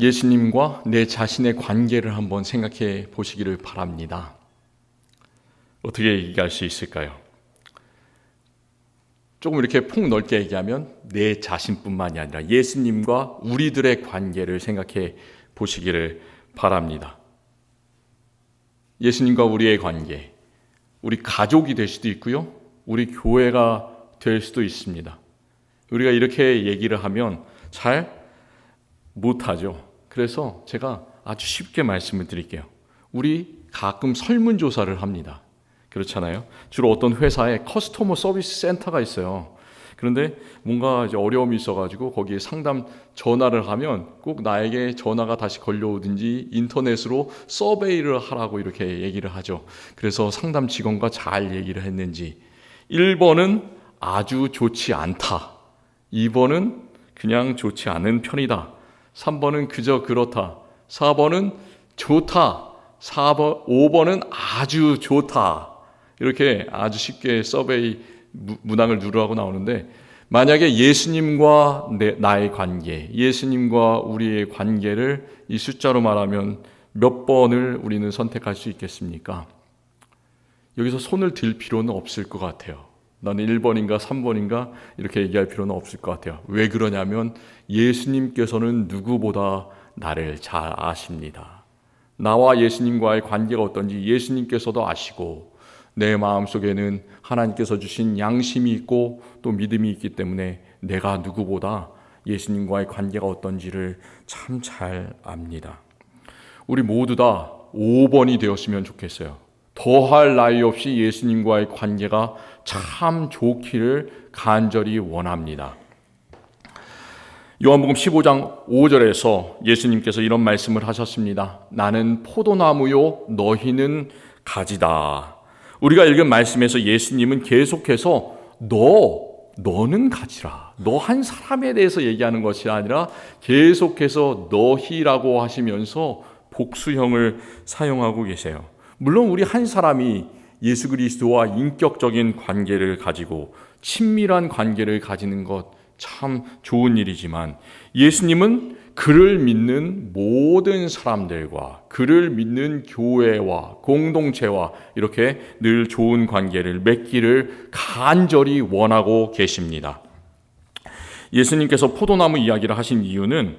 예수님과 내 자신의 관계를 한번 생각해 보시기를 바랍니다. 어떻게 얘기할 수 있을까요? 조금 이렇게 폭넓게 얘기하면 내 자신뿐만이 아니라 예수님과 우리들의 관계를 생각해 보시기를 바랍니다. 예수님과 우리의 관계, 우리 가족이 될 수도 있고요, 우리 교회가 될 수도 있습니다. 우리가 이렇게 얘기를 하면 잘 못하죠. 그래서 제가 아주 쉽게 말씀을 드릴게요. 우리 가끔 설문조사를 합니다. 그렇잖아요. 주로 어떤 회사에 커스터머 서비스 센터가 있어요. 그런데 뭔가 이제 어려움이 있어가지고 거기에 상담 전화를 하면 꼭 나에게 전화가 다시 걸려오든지 인터넷으로 서베이를 하라고 이렇게 얘기를 하죠. 그래서 상담 직원과 잘 얘기를 했는지 1번은 아주 좋지 않다, 2번은 그냥 좋지 않은 편이다, 3번은 그저 그렇다, 4번은 좋다, 5번은 아주 좋다. 이렇게 아주 쉽게 서베이 문항을 누르라고 나오는데, 만약에 예수님과 나의 관계, 예수님과 우리의 관계를 이 숫자로 말하면 몇 번을 우리는 선택할 수 있겠습니까? 여기서 손을 들 필요는 없을 것 같아요. 나는 1번인가 3번인가 이렇게 얘기할 필요는 없을 것 같아요. 왜 그러냐면 예수님께서는 누구보다 나를 잘 아십니다. 나와 예수님과의 관계가 어떤지 예수님께서도 아시고, 내 마음속에는 하나님께서 주신 양심이 있고 또 믿음이 있기 때문에 내가 누구보다 예수님과의 관계가 어떤지를 참 잘 압니다. 우리 모두 다 5번이 되었으면 좋겠어요. 더할 나위 없이 예수님과의 관계가 참 좋기를 간절히 원합니다. 요한복음 15장 5절에서 예수님께서 이런 말씀을 하셨습니다. 나는 포도나무요 너희는 가지다. 우리가 읽은 말씀에서 예수님은 계속해서 너는 가지라, 너 한 사람에 대해서 얘기하는 것이 아니라 계속해서 너희라고 하시면서 복수형을 사용하고 계세요. 물론 우리 한 사람이 예수 그리스도와 인격적인 관계를 가지고 친밀한 관계를 가지는 것 참 좋은 일이지만, 예수님은 그를 믿는 모든 사람들과 그를 믿는 교회와 공동체와 이렇게 늘 좋은 관계를 맺기를 간절히 원하고 계십니다. 예수님께서 포도나무 이야기를 하신 이유는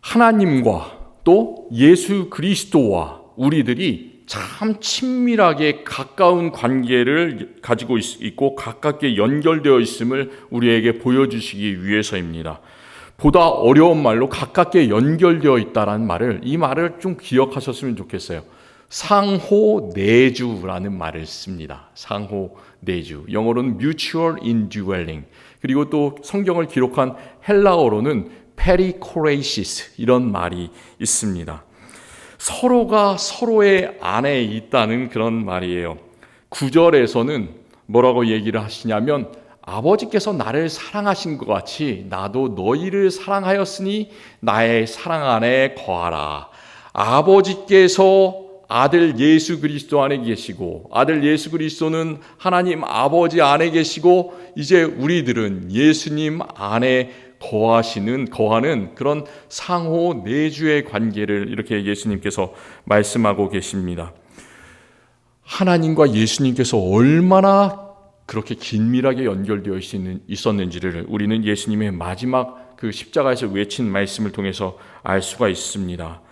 하나님과 또 예수 그리스도와 우리들이 참 친밀하게 가까운 관계를 가지고 있고 가깝게 연결되어 있음을 우리에게 보여주시기 위해서입니다. 보다 어려운 말로 가깝게 연결되어 있다는 말을, 이 말을 좀 기억하셨으면 좋겠어요. 상호내주라는 말을 씁니다. 상호내주. 영어로는 mutual indwelling. 그리고 또 성경을 기록한 헬라어로는 perichoresis, 이런 말이 있습니다. 서로가 서로의 안에 있다는 그런 말이에요. 9절에서는 뭐라고 얘기를 하시냐면, 아버지께서 나를 사랑하신 것 같이 나도 너희를 사랑하였으니 나의 사랑 안에 거하라. 아버지께서 아들 예수 그리스도 안에 계시고, 아들 예수 그리스도는 하나님 아버지 안에 계시고, 이제 우리들은 예수님 안에 거하는 그런 상호 내주의 관계를 이렇게 예수님께서 말씀하고 계십니다. 하나님과 예수님께서 얼마나 그렇게 긴밀하게 연결되어 있었는지를 우리는 예수님의 마지막 그 십자가에서 외친 말씀을 통해서 알 수가 있습니다.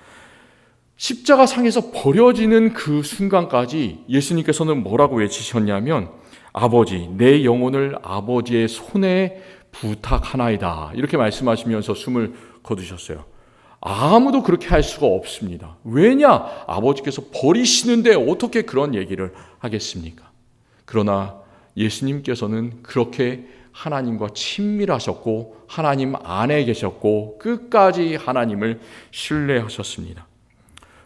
십자가 상에서 버려지는 그 순간까지 예수님께서는 뭐라고 외치셨냐면, 아버지, 내 영혼을 아버지의 손에 부탁하나이다, 이렇게 말씀하시면서 숨을 거두셨어요. 아무도 그렇게 할 수가 없습니다. 왜냐? 아버지께서 버리시는데 어떻게 그런 얘기를 하겠습니까? 그러나 예수님께서는 그렇게 하나님과 친밀하셨고 하나님 안에 계셨고 끝까지 하나님을 신뢰하셨습니다.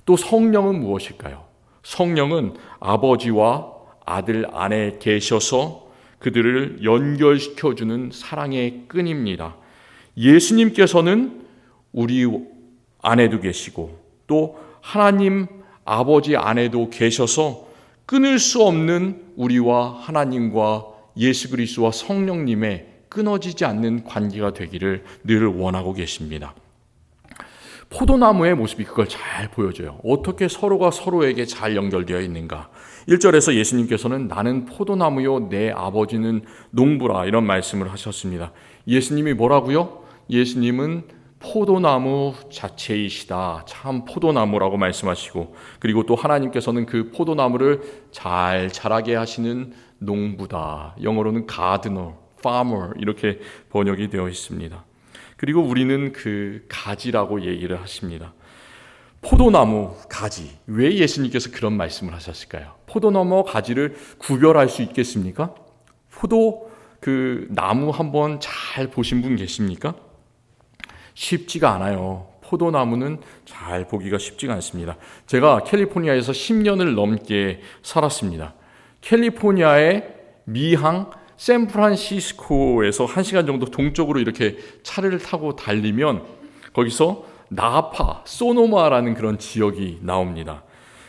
또 성령은 무엇일까요? 성령은 아버지와 아들 안에 계셔서 그들을 연결시켜주는 사랑의 끈입니다. 예수님께서는 우리 안에도 계시고 또 하나님 아버지 안에도 계셔서 끊을 수 없는 우리와 하나님과 예수 그리스도와 성령님의 끊어지지 않는 관계가 되기를 늘 원하고 계십니다. 포도나무의 모습이 그걸 잘 보여줘요. 어떻게 서로가 서로에게 잘 연결되어 있는가. 1절에서 예수님께서는 나는 포도나무요 내 아버지는 농부라 이런 말씀을 하셨습니다. 예수님이 뭐라고요? 예수님은 포도나무 자체이시다. 참 포도나무라고 말씀하시고, 그리고 또 하나님께서는 그 포도나무를 잘 자라게 하시는 농부다. 영어로는 gardener, farmer 이렇게 번역이 되어 있습니다. 그리고 우리는 그 가지라고 얘기를 하십니다. 포도나무 가지. 왜 예수님께서 그런 말씀을 하셨을까요? 포도나무와 가지를 구별할 수 있겠습니까? 포도 그 나무 한번 잘 보신 분 계십니까? 쉽지가 않아요. 포도나무는 잘 보기가 쉽지가 않습니다. 제가 캘리포니아에서 10년을 넘게 살았습니다. 캘리포니아의 미항 샌프란시스코에서 1시간 정도 동쪽으로 이렇게 차를 타고 달리면 거기서 나파, 소노마라는 그런 지역이 나옵니다.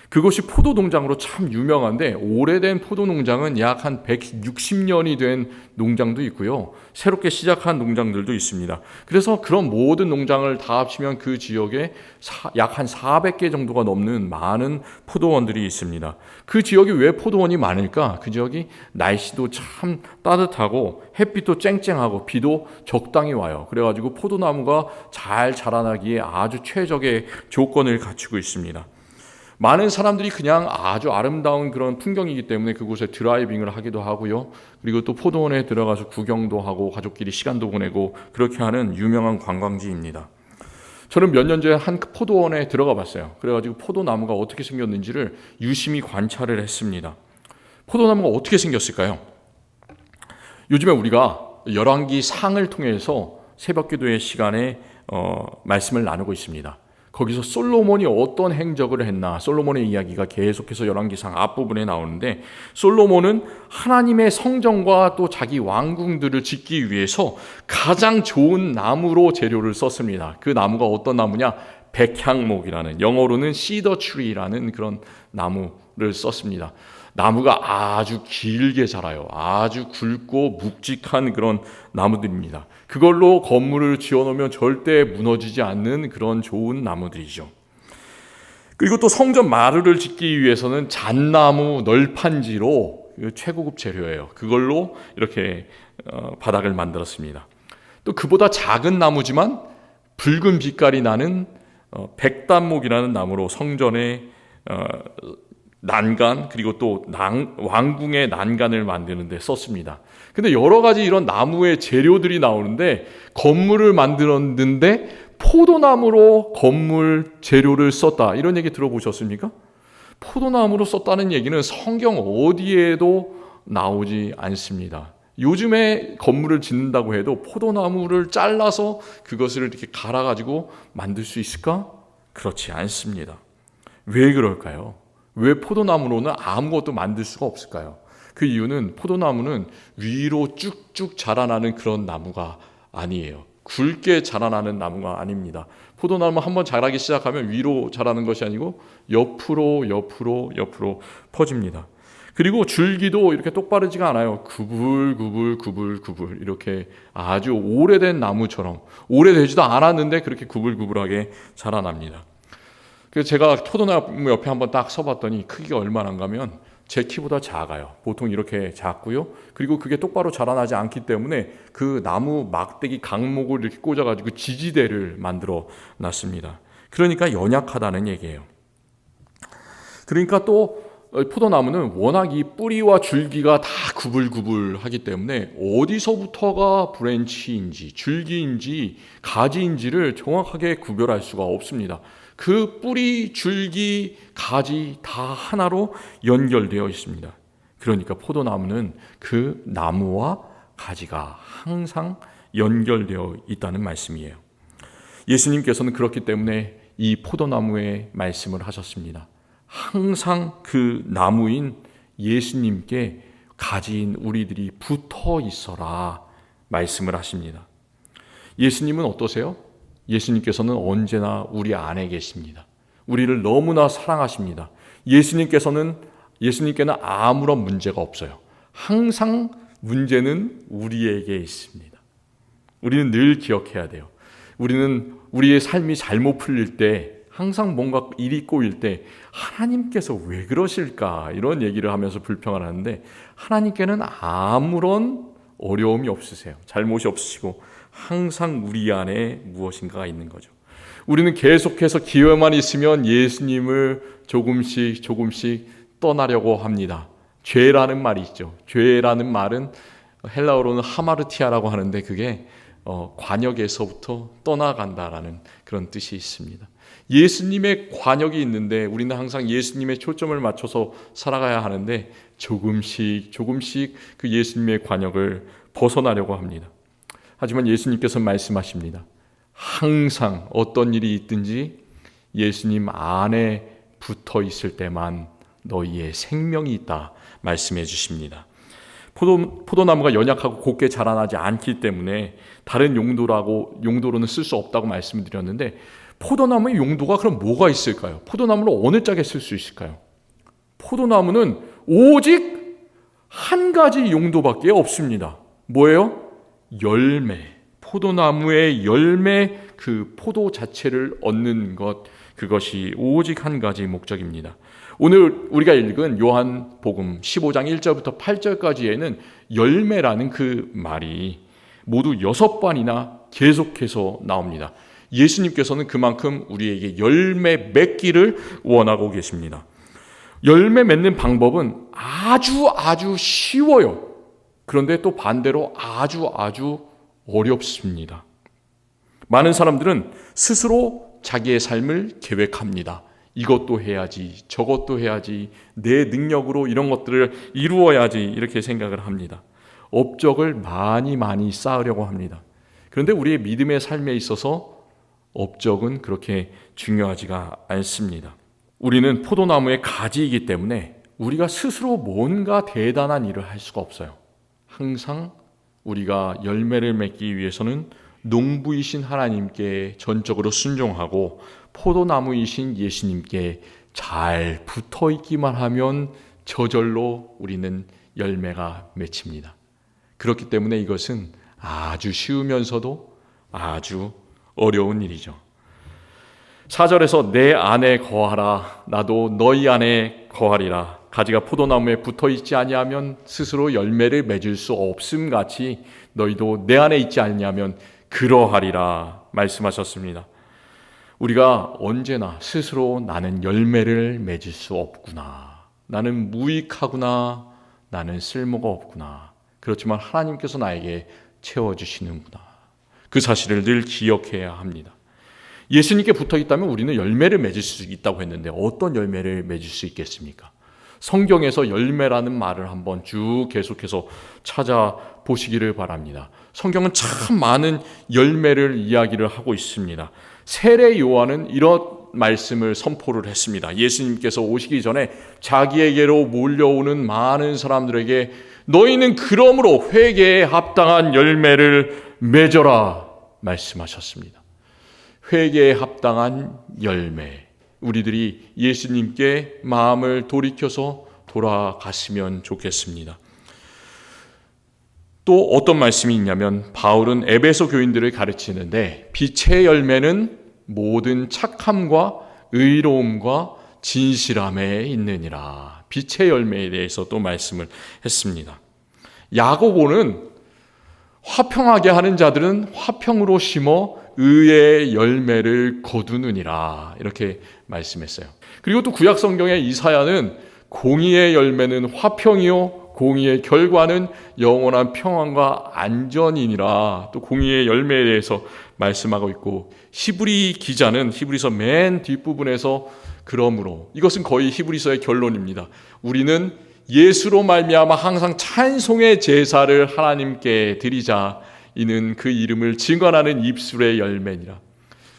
그것이 포도 농장으로 참 유명한데 오래된 포도 농장은 약 한 160년이 된 농장도 있고요. 새롭게 시작한 농장들도 있습니다. 그래서 그런 모든 농장을 다 합치면 그 지역에 약 한 400개 정도가 넘는 많은 포도원들이 있습니다. 그 지역이 왜 포도원이 많을까? 그 지역이 날씨도 참 따뜻하고 햇빛도 쨍쨍하고 비도 적당히 와요. 그래가지고 포도나무가 잘 자라나기에 아주 최적의 조건을 갖추고 있습니다. 많은 사람들이 그냥 아주 아름다운 그런 풍경이기 때문에 그곳에 드라이빙을 하기도 하고요. 그리고 또 포도원에 들어가서 구경도 하고 가족끼리 시간도 보내고 그렇게 하는 유명한 관광지입니다. 저는 몇 년 전에 한 포도원에 들어가 봤어요. 그래가지고 포도나무가 어떻게 생겼는지를 유심히 관찰을 했습니다. 포도나무가 어떻게 생겼을까요? 요즘에 우리가 열왕기 상을 통해서 새벽기도의 시간에 말씀을 나누고 있습니다. 거기서 솔로몬이 어떤 행적을 했나, 솔로몬의 이야기가 계속해서 열왕기상 앞부분에 나오는데, 솔로몬은 하나님의 성전과 또 자기 왕궁들을 짓기 위해서 가장 좋은 나무로 재료를 썼습니다. 그 나무가 어떤 나무냐? 백향목이라는, 영어로는 시더 트리라는 그런 나무를 썼습니다. 나무가 아주 길게 자라요. 아주 굵고 묵직한 그런 나무들입니다. 그걸로 건물을 지어놓으면 절대 무너지지 않는 그런 좋은 나무들이죠. 그리고 또 성전 마루를 짓기 위해서는 잣나무 널판지로 최고급 재료예요. 그걸로 이렇게 바닥을 만들었습니다. 또 그보다 작은 나무지만 붉은 빛깔이 나는 백단목이라는 나무로 성전의 난간 그리고 또 왕궁의 난간을 만드는 데 썼습니다. 근데 여러 가지 이런 나무의 재료들이 나오는데 건물을 만들었는데 포도나무로 건물 재료를 썼다. 이런 얘기 들어보셨습니까? 포도나무로 썼다는 얘기는 성경 어디에도 나오지 않습니다. 요즘에 건물을 짓는다고 해도 포도나무를 잘라서 그것을 이렇게 갈아가지고 만들 수 있을까? 그렇지 않습니다. 왜 그럴까요? 왜 포도나무로는 아무것도 만들 수가 없을까요? 그 이유는 포도나무는 위로 쭉쭉 자라나는 그런 나무가 아니에요. 굵게 자라나는 나무가 아닙니다. 포도나무 한번 자라기 시작하면 위로 자라는 것이 아니고 옆으로 퍼집니다. 그리고 줄기도 이렇게 똑바르지가 않아요. 구불구불 이렇게 아주 오래된 나무처럼, 오래되지도 않았는데 그렇게 구불구불하게 자라납니다. 그래서 제가 포도나무 옆에 한번 딱 서봤더니 크기가 얼마나 가면 제 키보다 작아요. 보통 이렇게 작고요. 그리고 그게 똑바로 자라나지 않기 때문에 그 나무 막대기 강목을 이렇게 꽂아가지고 지지대를 만들어 놨습니다. 그러니까 연약하다는 얘기예요. 그러니까 또 포도나무는 워낙 이 뿌리와 줄기가 다 구불구불하기 때문에 어디서부터가 브랜치인지 줄기인지 가지인지를 정확하게 구별할 수가 없습니다. 그 뿌리, 줄기, 가지 다 하나로 연결되어 있습니다. 그러니까 포도나무는 그 나무와 가지가 항상 연결되어 있다는 말씀이에요. 예수님께서는 그렇기 때문에 이 포도나무의 말씀을 하셨습니다. 항상 그 나무인 예수님께 가지인 우리들이 붙어 있어라 말씀을 하십니다. 예수님은 어떠세요? 예수님께서는 언제나 우리 안에 계십니다. 우리를 너무나 사랑하십니다. 예수님께는 아무런 문제가 없어요. 항상 문제는 우리에게 있습니다. 우리는 늘 기억해야 돼요. 우리는 우리의 삶이 잘못 풀릴 때, 항상 뭔가 일이 꼬일 때 하나님께서 왜 그러실까 이런 얘기를 하면서 불평을 하는데, 하나님께는 아무런 어려움이 없으세요. 잘못이 없으시고 항상 우리 안에 무엇인가가 있는 거죠. 우리는 계속해서 기회만 있으면 예수님을 조금씩 떠나려고 합니다. 죄라는 말이 있죠. 죄라는 말은 헬라어로는 하마르티아라고 하는데, 그게 관역에서부터 떠나간다라는 그런 뜻이 있습니다. 예수님의 관역이 있는데 우리는 항상 예수님의 초점을 맞춰서 살아가야 하는데, 조금씩 그 예수님의 관역을 벗어나려고 합니다. 하지만 예수님께서 말씀하십니다. 항상 어떤 일이 있든지 예수님 안에 붙어 있을 때만 너희의 생명이 있다 말씀해 주십니다. 포도나무가 연약하고 곱게 자라나지 않기 때문에 다른 용도로는 쓸 수 없다고 말씀을 드렸는데, 포도나무의 용도가 그럼 뭐가 있을까요? 포도나무를 어느 짝에 쓸 수 있을까요? 포도나무는 오직 한 가지 용도밖에 없습니다. 뭐예요? 열매. 포도나무의 열매, 그 포도 자체를 얻는 것, 그것이 오직 한 가지 목적입니다. 오늘 우리가 읽은 요한복음 15장 1절부터 8절까지에는 열매라는 그 말이 모두 6번이나 계속해서 나옵니다. 예수님께서는 그만큼 우리에게 열매 맺기를 원하고 계십니다. 열매 맺는 방법은 아주 쉬워요. 그런데 또 반대로 아주 어렵습니다. 많은 사람들은 스스로 자기의 삶을 계획합니다. 이것도 해야지, 저것도 해야지, 내 능력으로 이런 것들을 이루어야지, 이렇게 생각을 합니다. 업적을 많이 쌓으려고 합니다. 그런데 우리의 믿음의 삶에 있어서 업적은 그렇게 중요하지가 않습니다. 우리는 포도나무의 가지이기 때문에 우리가 스스로 뭔가 대단한 일을 할 수가 없어요. 항상 우리가 열매를 맺기 위해서는 농부이신 하나님께 전적으로 순종하고 포도나무이신 예수님께 잘 붙어 있기만 하면 저절로 우리는 열매가 맺힙니다. 그렇기 때문에 이것은 아주 쉬우면서도 아주 어려운 일이죠. 4절에서 내 안에 거하라, 나도 너희 안에 거하리라. 가지가 포도나무에 붙어 있지 아니하면 스스로 열매를 맺을 수 없음 같이 너희도 내 안에 있지 않냐면 그러하리라 말씀하셨습니다. 우리가 언제나 스스로 나는 열매를 맺을 수 없구나, 나는 무익하구나, 나는 쓸모가 없구나. 그렇지만 하나님께서 나에게 채워주시는구나. 그 사실을 늘 기억해야 합니다. 예수님께 붙어 있다면 우리는 열매를 맺을 수 있다고 했는데 어떤 열매를 맺을 수 있겠습니까? 성경에서 열매라는 말을 한번 쭉 계속해서 찾아보시기를 바랍니다. 성경은 참 많은 열매를 이야기를 하고 있습니다. 세례 요한은 이런 말씀을 선포를 했습니다. 예수님께서 오시기 전에 자기에게로 몰려오는 많은 사람들에게 너희는 그러므로 회개에 합당한 열매를 맺어라 말씀하셨습니다. 회개에 합당한 열매. 우리들이 예수님께 마음을 돌이켜서 돌아갔으면 좋겠습니다. 또 어떤 말씀이 있냐면, 바울은 에베소 교인들을 가르치는데 빛의 열매는 모든 착함과 의로움과 진실함에 있느니라. 빛의 열매에 대해서 또 말씀을 했습니다. 야고보는 화평하게 하는 자들은 화평으로 심어 의의 열매를 거두느니라, 이렇게 말씀했어요. 그리고 또 구약 성경의 이사야는 공의의 열매는 화평이요 공의의 결과는 영원한 평안과 안전이니라, 또 공의의 열매에 대해서 말씀하고 있고, 히브리 기자는 히브리서 맨 뒷부분에서 그러므로, 이것은 거의 히브리서의 결론입니다. 우리는 예수로 말미암아 항상 찬송의 제사를 하나님께 드리자. 이는 그 이름을 증언하는 입술의 열매니라.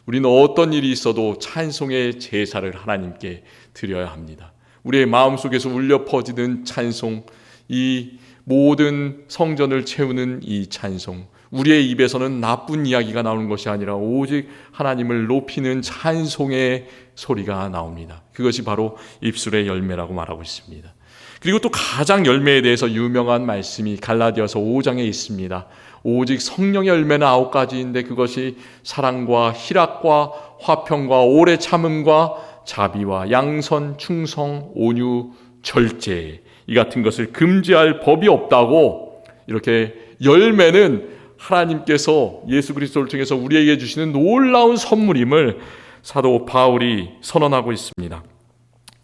우리는 어떤 일이 있어도 찬송의 제사를 하나님께 드려야 합니다. 우리의 마음속에서 울려 퍼지는 찬송, 이 모든 성전을 채우는 이 찬송, 우리의 입에서는 나쁜 이야기가 나오는 것이 아니라 오직 하나님을 높이는 찬송의 소리가 나옵니다. 그것이 바로 입술의 열매라고 말하고 있습니다. 그리고 또 가장 열매에 대해서 유명한 말씀이 갈라디아서 5장에 있습니다. 오직 성령의 열매는 9가지인데 그것이 사랑과 희락과 화평과 오래 참음과 자비와 양선, 충성, 온유, 절제 이 같은 것을 금지할 법이 없다고, 이렇게 열매는 하나님께서 예수 그리스도를 통해서 우리에게 주시는 놀라운 선물임을 사도 바울이 선언하고 있습니다.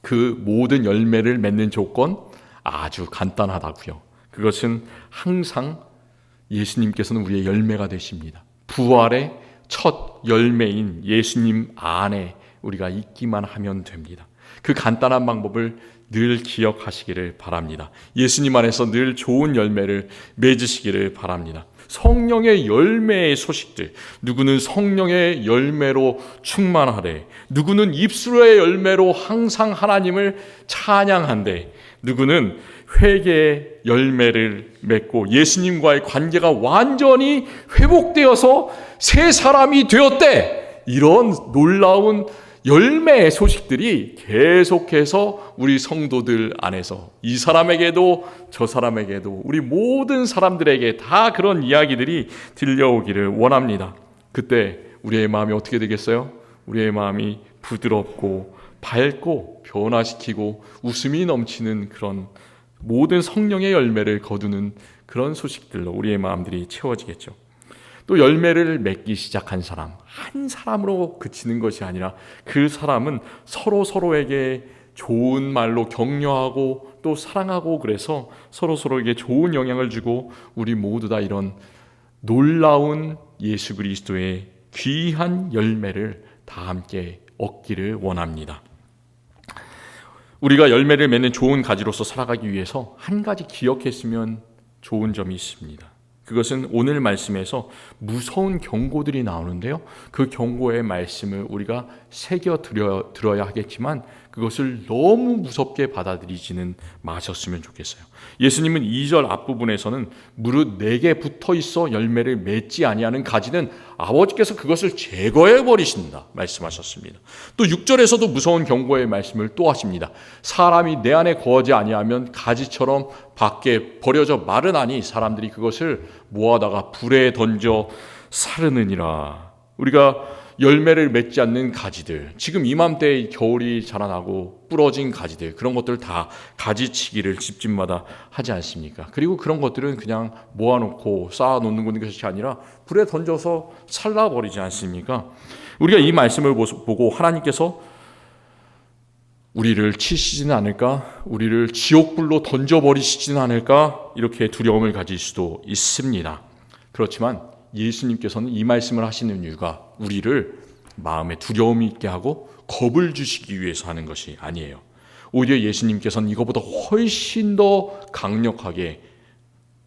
그 모든 열매를 맺는 조건 아주 간단하다고요. 그것은 항상 예수님께서는 우리의 열매가 되십니다. 부활의 첫 열매인 예수님 안에 우리가 있기만 하면 됩니다. 그 간단한 방법을 늘 기억하시기를 바랍니다. 예수님 안에서 늘 좋은 열매를 맺으시기를 바랍니다. 성령의 열매의 소식들, 누구는 성령의 열매로 충만하되, 누구는 입술의 열매로 항상 하나님을 찬양한데, 누구는 회개의 열매를 맺고 예수님과의 관계가 완전히 회복되어서 새 사람이 되었대. 이런 놀라운 열매의 소식들이 계속해서 우리 성도들 안에서 이 사람에게도 저 사람에게도 우리 모든 사람들에게 다 그런 이야기들이 들려오기를 원합니다. 그때 우리의 마음이 어떻게 되겠어요? 우리의 마음이 부드럽고 밝고 변화시키고 웃음이 넘치는 그런 모든 성령의 열매를 거두는 그런 소식들로 우리의 마음들이 채워지겠죠. 또 열매를 맺기 시작한 사람, 한 사람으로 그치는 것이 아니라 그 사람은 서로에게 좋은 말로 격려하고 또 사랑하고, 그래서 서로에게 좋은 영향을 주고 우리 모두 다 이런 놀라운 예수 그리스도의 귀한 열매를 다 함께 얻기를 원합니다. 우리가 열매를 맺는 좋은 가지로서 살아가기 위해서 한 가지 기억했으면 좋은 점이 있습니다. 그것은 오늘 말씀에서 무서운 경고들이 나오는데요, 그 경고의 말씀을 우리가 새겨 들어야 하겠지만 그것을 너무 무섭게 받아들이지는 마셨으면 좋겠어요. 예수님은 2절 앞부분에서는 무릇 내게 붙어 있어 열매를 맺지 아니하는 가지는 아버지께서 그것을 제거해 버리신다 말씀하셨습니다. 또 6절에서도 무서운 경고의 말씀을 또 하십니다. 사람이 내 안에 거하지 아니하면 가지처럼 밖에 버려져 마르나니 사람들이 그것을 모아다가 불에 던져 사르느니라. 우리가 열매를 맺지 않는 가지들, 지금 이맘때 겨울이 자라나고 부러진 가지들, 그런 것들 다 가지치기를 집집마다 하지 않습니까? 그리고 그런 것들은 그냥 모아놓고 쌓아놓는 것이 아니라 불에 던져서 살라버리지 않습니까? 우리가 이 말씀을 보고 하나님께서 우리를 치시지는 않을까? 우리를 지옥불로 던져버리시지는 않을까? 이렇게 두려움을 가질 수도 있습니다. 그렇지만 예수님께서는 이 말씀을 하시는 이유가 우리를 마음에 두려움이 있게 하고 겁을 주시기 위해서 하는 것이 아니에요. 오히려 예수님께서는 이거보다 훨씬 더 강력하게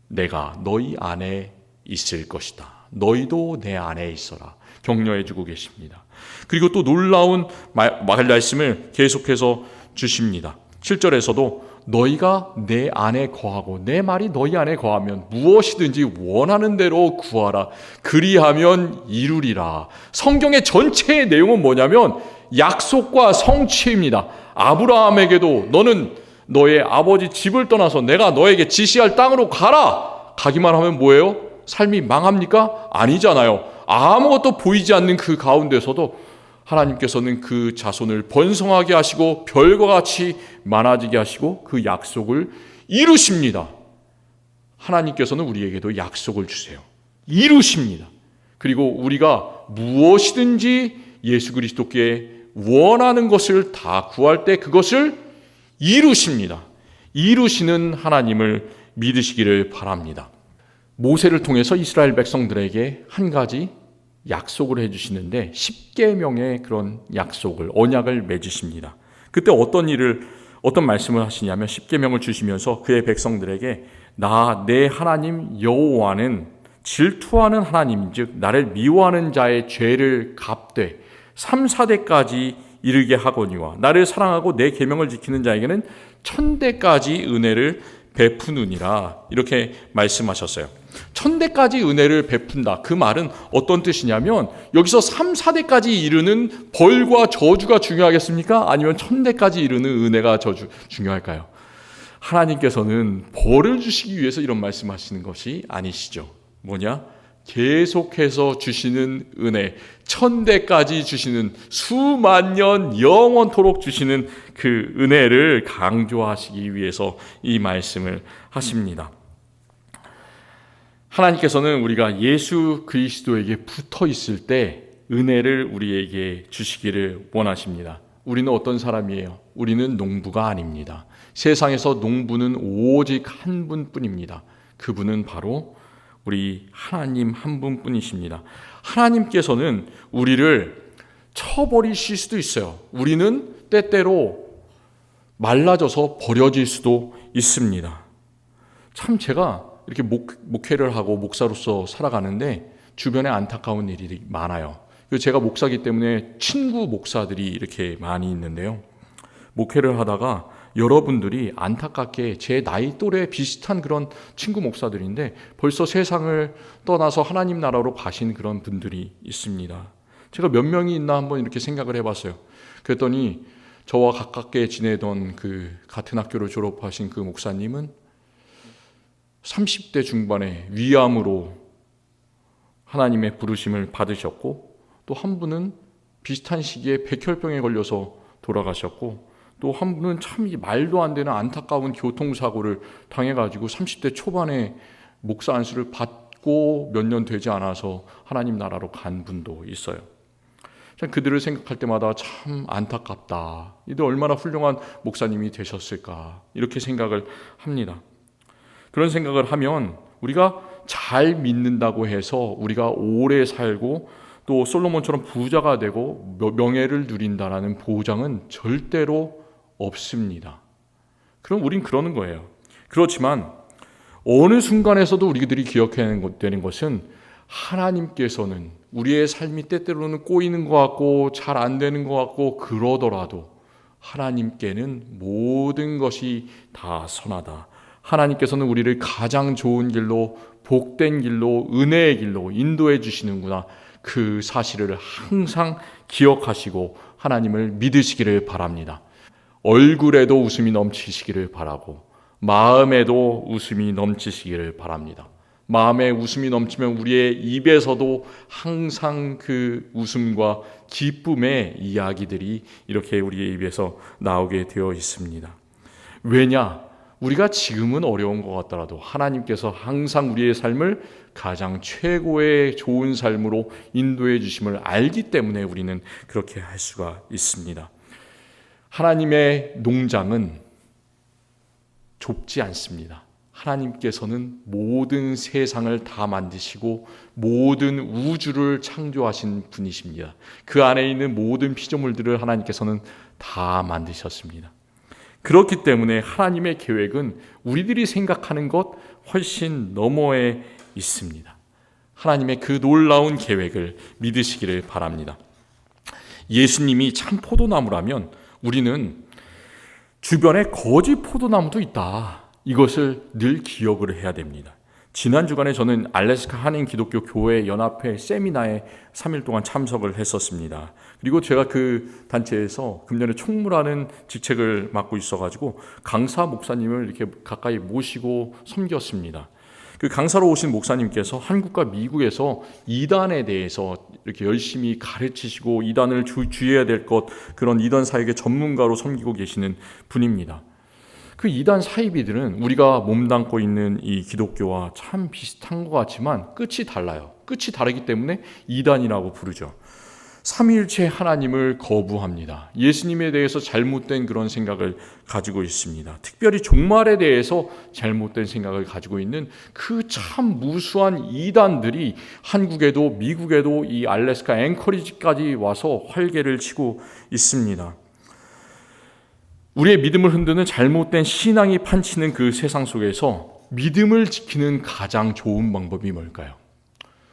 내가 너희 안에 있을 것이다. 너희도 내 안에 있어라. 격려해 주고 계십니다. 그리고 또 놀라운 말씀을 계속해서 주십니다. 7절에서도 너희가 내 안에 거하고 내 말이 너희 안에 거하면 무엇이든지 원하는 대로 구하라. 그리하면 이루리라. 성경의 전체의 내용은 뭐냐면 약속과 성취입니다. 아브라함에게도 너는 너의 아버지 집을 떠나서 내가 너에게 지시할 땅으로 가라. 가기만 하면 뭐예요? 삶이 망합니까? 아니잖아요. 아무것도 보이지 않는 그 가운데서도 하나님께서는 그 자손을 번성하게 하시고 별과 같이 많아지게 하시고 그 약속을 이루십니다. 하나님께서는 우리에게도 약속을 주세요. 이루십니다. 그리고 우리가 무엇이든지 예수 그리스도께 원하는 것을 다 구할 때 그것을 이루십니다. 이루시는 하나님을 믿으시기를 바랍니다. 모세를 통해서 이스라엘 백성들에게 한 가지 약속을 해주시는데 10계명의 그런 약속을, 언약을 맺으십니다. 그때 어떤 말씀을 하시냐면 10계명을 주시면서 그의 백성들에게 나 내 하나님 여호와는 질투하는 하나님인즉 나를 미워하는 자의 죄를 갚되 3, 4대까지 이르게 하거니와 나를 사랑하고 내 계명을 지키는 자에게는 1000대까지 은혜를 베푸느니라. 이렇게 말씀하셨어요. 1000대까지 은혜를 베푼다. 그 말은 어떤 뜻이냐면 여기서 3, 4대까지 이르는 벌과 저주가 중요하겠습니까? 아니면 1000대까지 이르는 은혜가 중요할까요? 하나님께서는 벌을 주시기 위해서 이런 말씀하시는 것이 아니시죠. 뭐냐? 계속해서 주시는 은혜, 천대까지 주시는, 수만 년 영원토록 주시는 그 은혜를 강조하시기 위해서 이 말씀을 하십니다. 하나님께서는 우리가 예수 그리스도에게 붙어 있을 때 은혜를 우리에게 주시기를 원하십니다. 우리는 어떤 사람이에요? 우리는 농부가 아닙니다. 세상에서 농부는 오직 한 분뿐입니다. 그분은 바로 우리 하나님 한 분뿐이십니다. 하나님께서는 우리를 쳐버리실 수도 있어요. 우리는 때때로 말라져서 버려질 수도 있습니다. 참 제가 이렇게 목회를 하고 목사로서 살아가는데 주변에 안타까운 일이 많아요. 제가 목사이기 때문에 친구 목사들이 이렇게 많이 있는데요. 목회를 하다가 여러분들이 안타깝게 제 나이 또래 비슷한 그런 친구 목사들인데 벌써 세상을 떠나서 하나님 나라로 가신 그런 분들이 있습니다. 제가 몇 명이 있나 한번 이렇게 생각을 해봤어요. 그랬더니 저와 가깝게 지내던 그 같은 학교를 졸업하신 그 목사님은 30대 중반에 위암으로 하나님의 부르심을 받으셨고, 또 한 분은 비슷한 시기에 백혈병에 걸려서 돌아가셨고, 또 한 분은 참 말도 안 되는 안타까운 교통사고를 당해가지고 30대 초반에 목사 안수를 받고 몇 년 되지 않아서 하나님 나라로 간 분도 있어요. 그들을 생각할 때마다 참 안타깝다. 이들 얼마나 훌륭한 목사님이 되셨을까, 이렇게 생각을 합니다. 그런 생각을 하면 우리가 잘 믿는다고 해서 우리가 오래 살고 또 솔로몬처럼 부자가 되고 명예를 누린다라는 보장은 절대로 없습니다. 그럼 우린 그러는 거예요. 그렇지만 어느 순간에서도 우리들이 기억해야 되는 것은 하나님께서는 우리의 삶이 때때로는 꼬이는 것 같고 잘 안 되는 것 같고 그러더라도 하나님께는 모든 것이 다 선하다. 하나님께서는 우리를 가장 좋은 길로, 복된 길로, 은혜의 길로 인도해 주시는구나. 그 사실을 항상 기억하시고 하나님을 믿으시기를 바랍니다. 얼굴에도 웃음이 넘치시기를 바라고 마음에도 웃음이 넘치시기를 바랍니다. 마음에 웃음이 넘치면 우리의 입에서도 항상 그 웃음과 기쁨의 이야기들이 이렇게 우리의 입에서 나오게 되어 있습니다. 왜냐? 우리가 지금은 어려운 것 같더라도 하나님께서 항상 우리의 삶을 가장 최고의 좋은 삶으로 인도해 주심을 알기 때문에 우리는 그렇게 할 수가 있습니다. 하나님의 농장은 좁지 않습니다. 하나님께서는 모든 세상을 다 만드시고 모든 우주를 창조하신 분이십니다. 그 안에 있는 모든 피조물들을 하나님께서는 다 만드셨습니다. 그렇기 때문에 하나님의 계획은 우리들이 생각하는 것 훨씬 너머에 있습니다. 하나님의 그 놀라운 계획을 믿으시기를 바랍니다. 예수님이 참 포도나무라면 우리는 주변에 거짓 포도나무도 있다. 이것을 늘 기억을 해야 됩니다. 지난 주간에 저는 알래스카 한인 기독교 교회 연합회 세미나에 3일 동안 참석을 했었습니다. 그리고 제가 그 단체에서 금년에 총무라는 직책을 맡고 있어가지고 강사 목사님을 이렇게 가까이 모시고 섬겼습니다. 그 강사로 오신 목사님께서 한국과 미국에서 이단에 대해서 이렇게 열심히 가르치시고 이단을 주의해야 될 것, 그런 이단 사역의 전문가로 섬기고 계시는 분입니다. 그 이단 사이비들은 우리가 몸담고 있는 이 기독교와 참 비슷한 것 같지만 끝이 달라요. 끝이 다르기 때문에 이단이라고 부르죠. 삼위일체 하나님을 거부합니다. 예수님에 대해서 잘못된 그런 생각을 가지고 있습니다. 특별히 종말에 대해서 잘못된 생각을 가지고 있는 그 참 무수한 이단들이 한국에도 미국에도 이 알래스카 앵커리지까지 와서 활개를 치고 있습니다. 우리의 믿음을 흔드는 잘못된 신앙이 판치는 그 세상 속에서 믿음을 지키는 가장 좋은 방법이 뭘까요?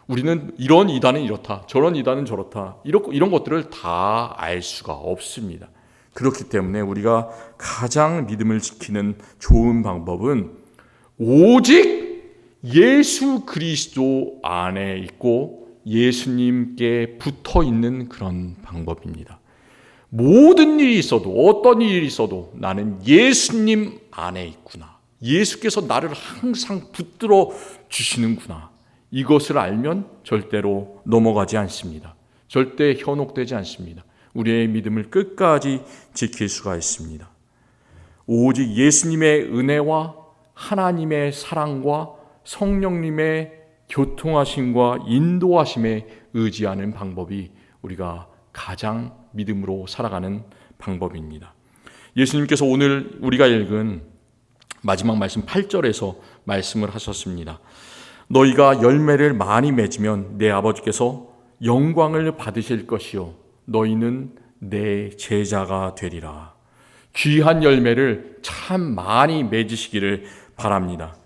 우리는 이런 이단은 이렇다, 저런 이단은 저렇다, 이런 것들을 다 알 수가 없습니다. 그렇기 때문에 우리가 가장 믿음을 지키는 좋은 방법은 오직 예수 그리스도 안에 있고 예수님께 붙어 있는 그런 방법입니다. 모든 일이 있어도, 어떤 일이 있어도 나는 예수님 안에 있구나. 예수께서 나를 항상 붙들어 주시는구나. 이것을 알면 절대로 넘어가지 않습니다. 절대 현혹되지 않습니다. 우리의 믿음을 끝까지 지킬 수가 있습니다. 오직 예수님의 은혜와 하나님의 사랑과 성령님의 교통하심과 인도하심에 의지하는 방법이 우리가 가장 믿음으로 살아가는 방법입니다. 예수님께서 오늘 우리가 읽은 마지막 말씀 8절에서 말씀을 하셨습니다. 너희가 열매를 많이 맺으면 내 아버지께서 영광을 받으실 것이요 너희는 내 제자가 되리라. 귀한 열매를 참 많이 맺으시기를 바랍니다.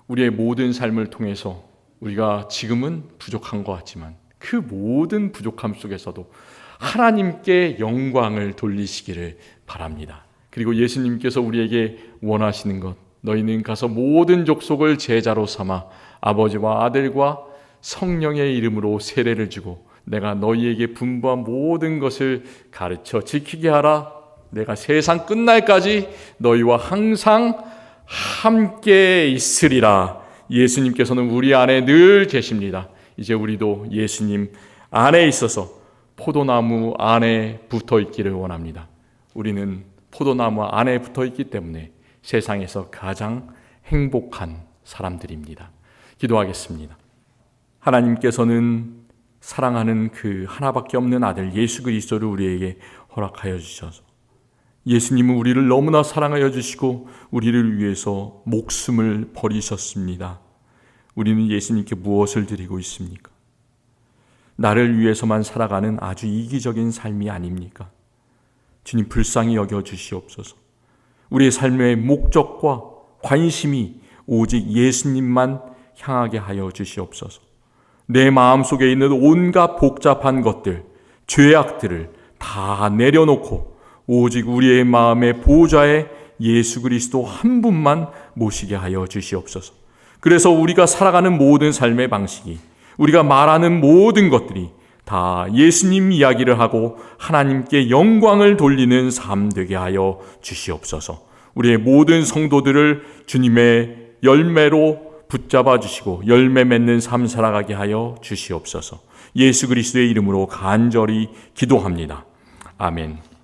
우리의 모든 삶을 통해서 우리가 지금은 부족한 것 같지만 그 모든 부족함 속에서도 하나님께 영광을 돌리시기를 바랍니다. 그리고 예수님께서 우리에게 원하시는 것, 너희는 가서 모든 족속을 제자로 삼아 아버지와 아들과 성령의 이름으로 세례를 주고 내가 너희에게 분부한 모든 것을 가르쳐 지키게 하라. 내가 세상 끝날까지 너희와 항상 함께 있으리라. 예수님께서는 우리 안에 늘 계십니다. 이제 우리도 예수님 안에 있어서 포도나무 안에 붙어 있기를 원합니다. 우리는 포도나무 안에 붙어 있기 때문에 세상에서 가장 행복한 사람들입니다. 기도하겠습니다. 하나님께서는 사랑하는 그 하나밖에 없는 아들 예수 그리스도를 우리에게 허락하여 주셔서 예수님은 우리를 너무나 사랑하여 주시고 우리를 위해서 목숨을 버리셨습니다. 우리는 예수님께 무엇을 드리고 있습니까? 나를 위해서만 살아가는 아주 이기적인 삶이 아닙니까? 주님 불쌍히 여겨 주시옵소서. 우리의 삶의 목적과 관심이 오직 예수님만 향하게 하여 주시옵소서. 내 마음속에 있는 온갖 복잡한 것들, 죄악들을 다 내려놓고 오직 우리의 마음의 보호자의 예수 그리스도 한 분만 모시게 하여 주시옵소서. 그래서 우리가 살아가는 모든 삶의 방식이, 우리가 말하는 모든 것들이 다 예수님 이야기를 하고 하나님께 영광을 돌리는 삶 되게 하여 주시옵소서. 우리의 모든 성도들을 주님의 열매로 붙잡아 주시고 열매 맺는 삶 살아가게 하여 주시옵소서. 예수 그리스도의 이름으로 간절히 기도합니다. 아멘.